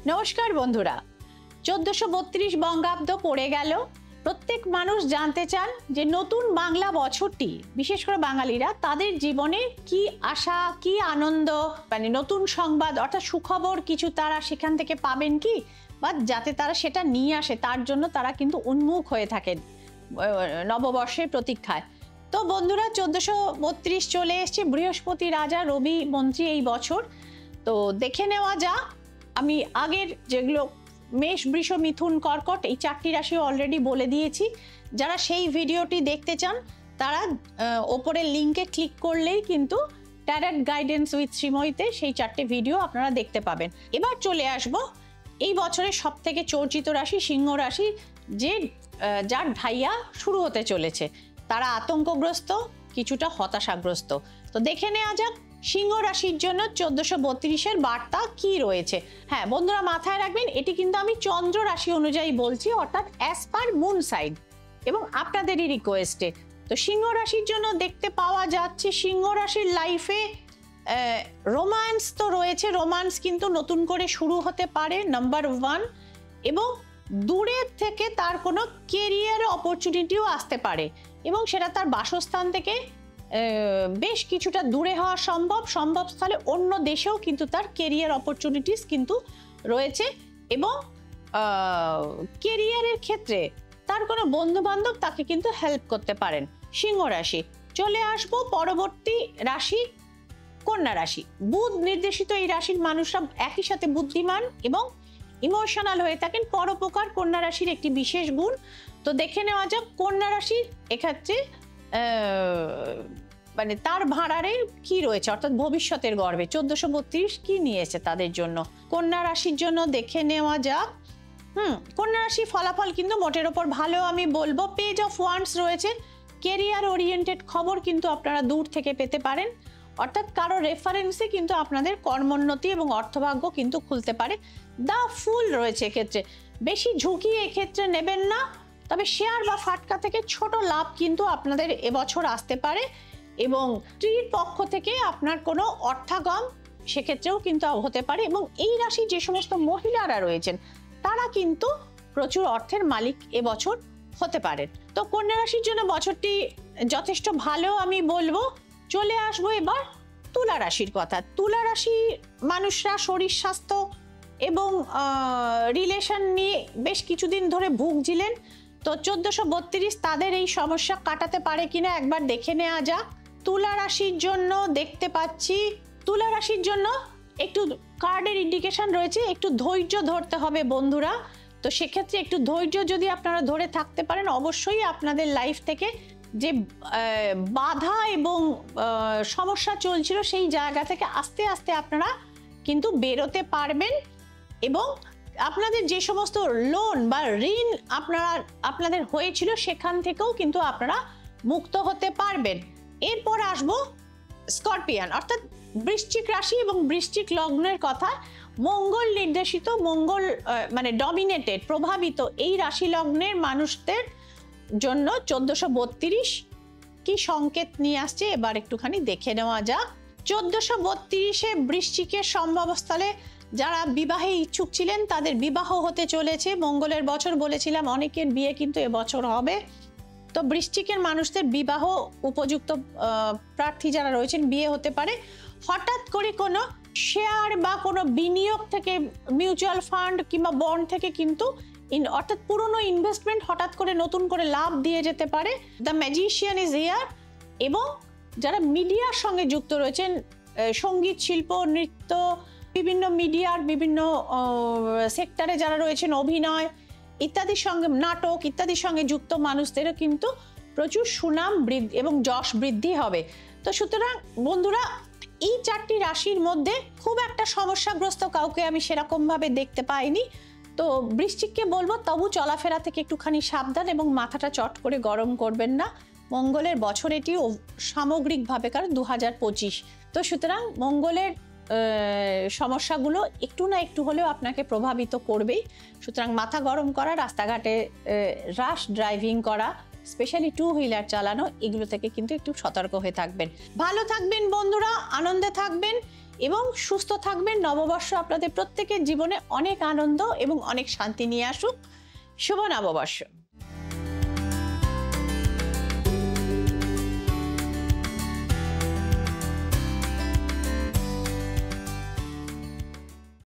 নমস্কার বন্ধুরা, 1432 বঙ্গাব্দ পড়ে গেল। প্রত্যেক মানুষ জানতে চান যে নতুন বাংলা বছরটি, বিশেষ করে বাঙালিরা, তাদের জীবনে কি আশা, কি আনন্দ, মানে নতুন সংবাদ অর্থাৎ সুখবর কিছু তারা সেখান থেকে পাবেন কি, বা যাতে তারা সেটা নিয়ে আসে তার জন্য তারা কিন্তু উন্মুখ হয়ে থাকেন নববর্ষের প্রতীক্ষায়। তো বন্ধুরা, 1432 চলে এসছে, বৃহস্পতি রাজা, রবি মন্ত্রী এই বছর। তো দেখে নেওয়া যাক। আমি আগের যেগুলো মেষ, বৃষ, মিথুন, কর্কট, এই 4টি রাশি অলরেডি বলে দিয়েছি। যারা সেই ভিডিওটি দেখতে চান তারা ওপরের লিঙ্কে ক্লিক করলেই কিন্তু ট্যারট গাইডেন্স উইথ শ্রীময়ীতে সেই 4টে ভিডিও আপনারা দেখতে পাবেন। এবার চলে আসব এই বছরের সব থেকে চর্চিত রাশি সিংহ রাশি, যার ঢাইয়া শুরু হতে চলেছে। তারা আতঙ্কগ্রস্ত, কিছুটা হতাশাগ্রস্ত। তো দেখে নেওয়া যাক সিংহ রাশির জন্য 1432-এর বার্তা কি রয়েছে। হ্যাঁ বন্ধুরা, মাথায় রাখবেন এটি কিন্তু আমি চন্দ্র রাশি অনুযায়ী বলছি, অর্থাৎ অ্যাজ পার মুন সাইড এবং আপনাদেরই রিকোয়েস্টে। তো সিংহ রাশির জন্য দেখতে পাওয়া যাচ্ছে সিংহ রাশির লাইফে রোম্যান্স তো রয়েছে, রোম্যান্স কিন্তু নতুন করে শুরু হতে পারে, নাম্বার 1। এবং দূরের থেকে তার কোনো কেরিয়ার অপরচুনিটিও আসতে পারে এবং সেটা তার বাসস্থান থেকে বেশ কিছুটা দূরে হওয়া সম্ভব স্থলে অন্য দেশেও কিন্তু তার কেরিয়ার অপরচুনিটিস কিন্তু রয়েছে। এবং কেরিয়ারের ক্ষেত্রে তার কোনো বন্ধু বান্ধব তাকে কিন্তু হেল্প করতে পারেন। সিংহ রাশি। চলে আসবো পরবর্তী রাশি কন্যা রাশি। বুধ নির্দেশিত এই রাশির মানুষরা একই সাথে বুদ্ধিমান এবং ইমোশনাল হয়ে থাকেন। পরোপকার কন্যা রাশির একটি বিশেষ গুণ। তো দেখে নেওয়া যাক কন্যা রাশির এক্ষেত্রে মানে তার ভাড়ারে কি রয়েছে, অর্থাৎ ভবিষ্যতের গর্বে 1432 কি নিয়েছে তাদের জন্য। কন্যা রাশির জন্য দেখে নেওয়া যাক। কন্যা রাশি ফলাফল কিন্তু মোটের ওপর ভালো আমি বলবো। পেজ অফ ওয়ান্ডস রয়েছে। কেরিয়ার ওরিয়েন্টেড খবর কিন্তু আপনারা দূর থেকে পেতে পারেন, অর্থাৎ কারো রেফারেন্সে কিন্তু আপনাদের কর্মোন্নতি এবং অর্থভাগ্য কিন্তু খুলতে পারে। দা ফুল রয়েছে এক্ষেত্রে। বেশি ঝুঁকি এক্ষেত্রে নেবেন না, তবে শেয়ার বা ফাটকা থেকে ছোট লাভ কিন্তু আপনাদের এবছর আসতে পারে এবং স্ত্রীর পক্ষ থেকে আপনার কোনো অর্থাগম সেক্ষেত্রেও কিন্তু হতে পারে। এবং এই রাশি যে সমস্ত মহিলারা রয়েছেন তারা কিন্তু প্রচুর অর্থের মালিক এবছর হতে পারেন। তো কন্যা রাশির জন্য বছরটি যথেষ্ট ভালো আমি বলবো। চলে আসবো এবার তুলা রাশির কথা। তুলা রাশি মানুষরা শরীর স্বাস্থ্য এবং রিলেশন নিয়ে বেশ কিছুদিন ধরে ভুগছিলেন। তো 1432 তাদের এই সমস্যা কাটাতে পারে কিনা একবার দেখে নেওয়া যাক। তুলা রাশির জন্য দেখতে পাচ্ছি, তুলা রাশির জন্য একটু কার্ডের ইন্ডিকেশন রয়েছে, একটু ধৈর্য ধরতে হবে বন্ধুরা। তো সেক্ষেত্রে একটু ধৈর্য যদি আপনারা ধরে থাকতে পারেন, অবশ্যই আপনাদের লাইফ থেকে যে বাধা এবং সমস্যা চলছিল সেই জায়গা থেকে আস্তে আস্তে আপনারা কিন্তু বেরোতে পারবেন এবং আপনাদের যে সমস্ত লোন বা ঋণ আপনাদের হয়েছিল সেখান থেকেও কিন্তু আপনারা মুক্ত হতে পারবেন। এরপর আসবো স্করপিয়ান অর্থাৎ বৃশ্চিক রাশি এবং বৃশ্চিক লগ্নের কথা। মঙ্গল নির্দেশিত, মঙ্গল মানে ডমিনেটেড, প্রভাবিত এই রাশি লগ্নের মানুষদের জন্য 1432 কি সংকেত নিয়ে আসছে এবার একটুখানি দেখে নেওয়া যাক। 1432-এ বৃশ্চিকের সম্ভবস্থলে যারা বিবাহে ইচ্ছুক ছিলেন তাদের বিবাহ হতে চলেছে। মঙ্গলের বছর বলেছিলাম, অনেকের বিয়ে কিন্তু এবছর হবে। তো বৃশ্চিকের মানুষদের বিবাহ উপযুক্ত প্রার্থী যারা রয়েছেন বিয়ে হতে পারে। হঠাৎ করে কোনো শেয়ার বা কোনো বিনিয়োগ থেকে, মিউচুয়াল ফান্ড কিংবা বন্ড থেকে কিন্তু অর্থাৎ পুরনো ইনভেস্টমেন্ট হঠাৎ করে নতুন করে লাভ দিয়ে যেতে পারে। The magician is here. এবং যারা মিডিয়ার সঙ্গে যুক্ত রয়েছেন, সঙ্গীত শিল্প, নৃত্য, বিভিন্ন মিডিয়ার বিভিন্ন সেক্টরে যারা রয়েছেন, অভিনয় ইত্যাদির সঙ্গে, নাটক ইত্যাদির সঙ্গে যুক্ত মানুষদেরও কিন্তু প্রচুর সুনাম বৃদ্ধি এবং যশ বৃদ্ধি হবে। তো সুতরাং বন্ধুরা, এই 4টি রাশির মধ্যে খুব একটা সমস্যাগ্রস্ত কাউকে আমি সেরকম ভাবে দেখতে পাইনি। তো বৃশ্চিককে বলবো তবু চলাফেরা থেকে একটুখানি সাবধান এবং মাথাটা চট করে গরম করবেন না। মঙ্গলের বছর এটি সামগ্রিকভাবে, কারণ 2025। তো সুতরাং মঙ্গলের সমস্যাগুলো একটু না একটু হলেও আপনাকে প্রভাবিত করবেই। সুতরাং মাথা গরম করা, রাস্তাঘাটে রাশ ড্রাইভিং করা, স্পেশালি 2 হুইলার চালানো, এগুলো থেকে কিন্তু একটু সতর্ক হয়ে থাকবেন। ভালো থাকবেন বন্ধুরা, আনন্দে থাকবেন এবং সুস্থ থাকবেন। নববর্ষ আপনাদের প্রত্যেকের জীবনে অনেক আনন্দ এবং অনেক শান্তি নিয়ে আসুক। শুভ নববর্ষ।